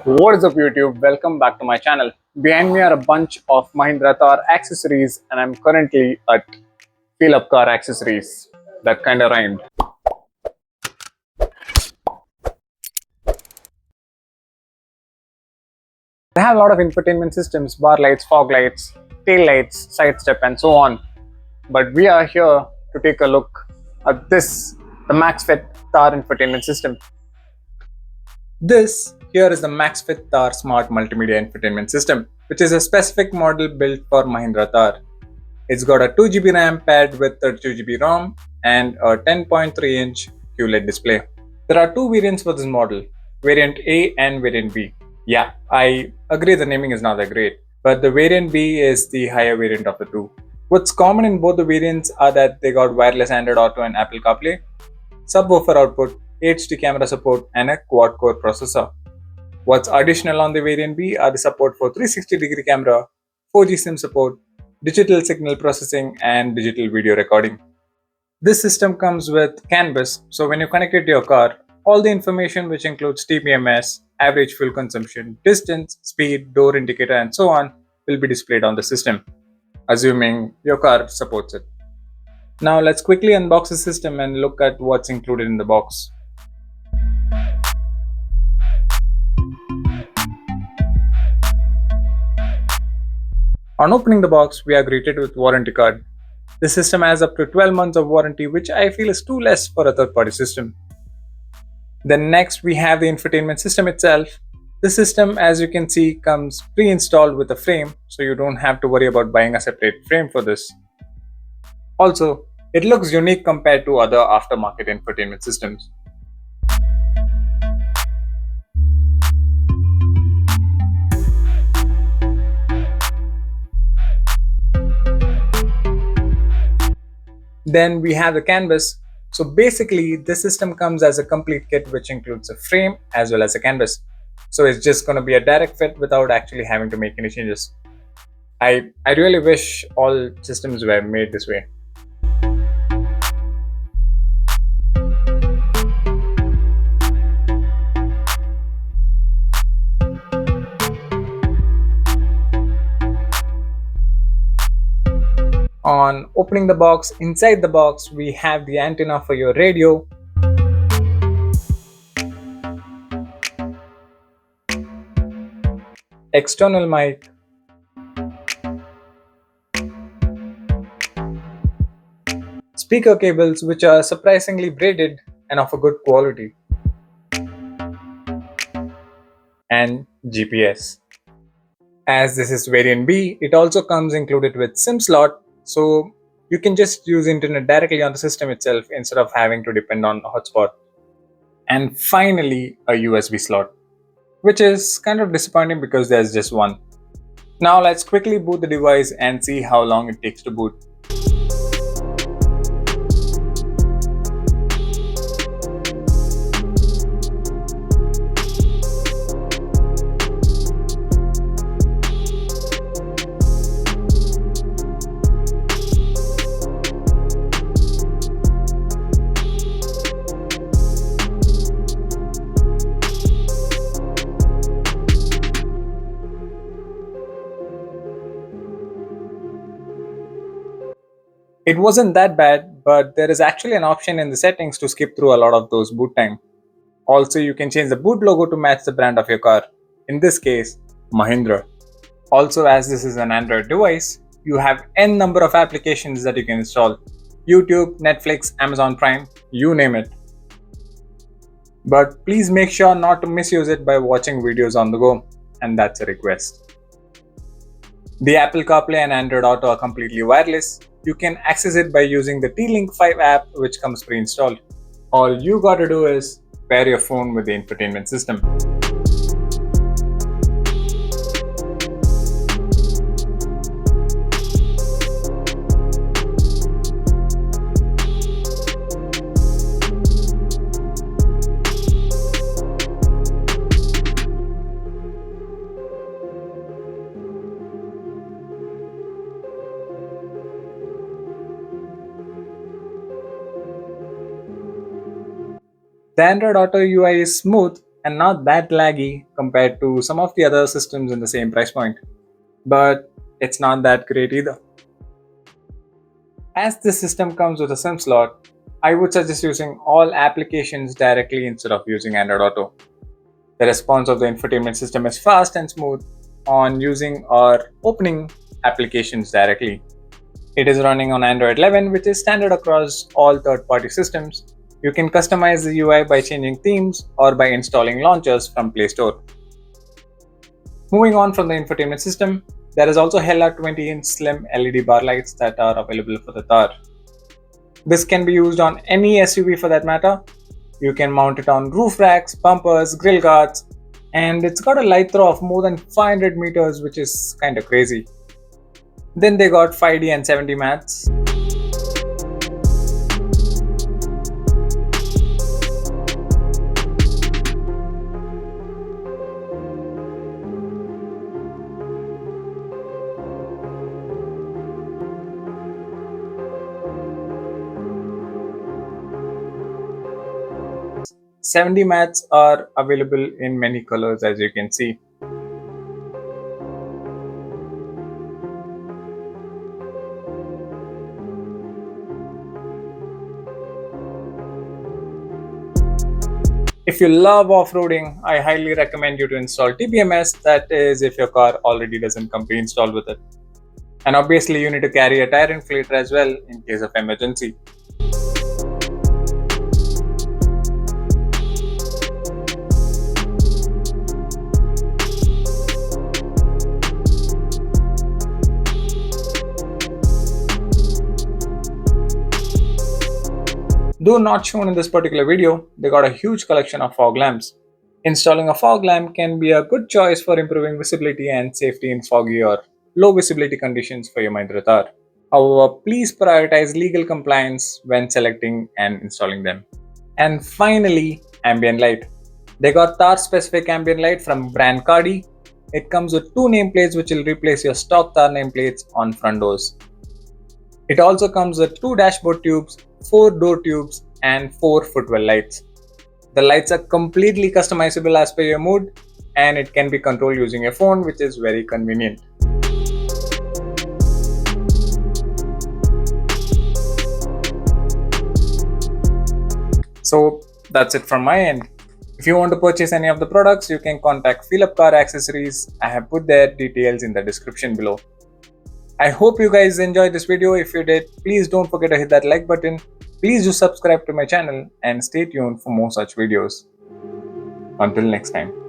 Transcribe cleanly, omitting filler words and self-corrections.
What is up YouTube? Welcome back to my channel. Behind me are a bunch of Mahindra THAR accessories and I'm currently at Feelup car accessories. That kinda rhymed. They have a lot of infotainment systems, bar lights, fog lights, tail lights, side step and so on. But we are here to take a look at this, the Maxxfit THAR infotainment system. This here is the Maxxfit THAR Smart Multimedia Infotainment System, which is a specific model built for Mahindra THAR. It's got a 2GB RAM paired with 32GB ROM and a 10.3-inch QLED display. There are two variants for this model, variant A and variant B. Yeah, I agree the naming is not that great, but the variant B is the higher variant of the two. What's common in both the variants are that they got wireless Android Auto and Apple CarPlay, subwoofer output, HD camera support and a quad-core processor. What's additional on the variant B are the support for 360-degree camera, 4G SIM support, digital signal processing and digital video recording. This system comes with Canvas, so when you connect it to your car, all the information which includes TPMS, average fuel consumption, distance, speed, door indicator and so on will be displayed on the system, assuming your car supports it. Now let's quickly unbox the system and look at what's included in the box. On opening the box, we are greeted with warranty card. The system has up to 12 months of warranty, which I feel is too less for a third-party system. Then next we have the infotainment system itself. The system, as you can see, comes pre-installed with a frame, so you don't have to worry about buying a separate frame for this. Also, it looks unique compared to other aftermarket infotainment systems. Then we have the canvas. So basically this system comes as a complete kit which includes a frame as well as a canvas. So it's just going to be a direct fit without actually having to make any changes. I really wish all systems were made this way. On opening the box, inside the box we have the antenna for your radio, external mic, speaker cables which are surprisingly braided and of a good quality, and GPS. As this is variant B, it also comes included with SIM slot, so you can just use internet directly on the system itself instead of having to depend on a hotspot. And finally, a USB slot, which is kind of disappointing because there's just one. Now let's quickly boot the device and see how long it takes to boot. It wasn't that bad, but there is actually an option in the settings to skip through a lot of those boot time. Also, you can change the boot logo to match the brand of your car. In this case, Mahindra. Also, as this is an Android device, you have n number of applications that you can install. YouTube, Netflix, Amazon Prime, you name it. But please make sure not to misuse it by watching videos on the go, and that's a request. The Apple CarPlay and Android Auto are completely wireless. You can access it by using the T-Link 5 app which comes pre-installed. All you gotta do is pair your phone with the infotainment system. The Android Auto UI is smooth and not that laggy compared to some of the other systems in the same price point. But it's not that great either. As this system comes with a SIM slot, I would suggest using all applications directly instead of using Android Auto. The response of the infotainment system is fast and smooth on using or opening applications directly. It is running on Android 11, which is standard across all third-party systems. You can customize the UI by changing themes or by installing launchers from Play Store. Moving on from the infotainment system, there is also Hella 20-inch slim LED bar lights that are available for the Thar. This can be used on any SUV for that matter. You can mount it on roof racks, bumpers, grill guards, and it's got a light throw of more than 500 meters, which is kinda crazy. Then they got 5D and 70 mats. 70 mats are available in many colors, as you can see. If you love off-roading, I highly recommend you to install TPMS, that is if your car already doesn't come pre-installed with it. And obviously you need to carry a tire inflator as well in case of emergency. Though not shown in this particular video, they got a huge collection of fog lamps. Installing a fog lamp can be a good choice for improving visibility and safety in foggy or low visibility conditions for your Mahindra THAR. However, please prioritize legal compliance when selecting and installing them. And finally, ambient light. They got THAR specific ambient light from brand Cardi. It comes with 2 nameplates which will replace your stock THAR nameplates on front doors. It also comes with 2 dashboard tubes, 4 door tubes and 4 footwell lights. The lights are completely customizable as per your mood, and it can be controlled using your phone, which is very convenient. So that's it from my end. If you want to purchase any of the products, you can contact Feelup Car Accessories. I have put their details in the description below. I hope you guys enjoyed this video. If you did, please don't forget to hit that like button. Please do subscribe to my channel and stay tuned for more such videos. Until next time.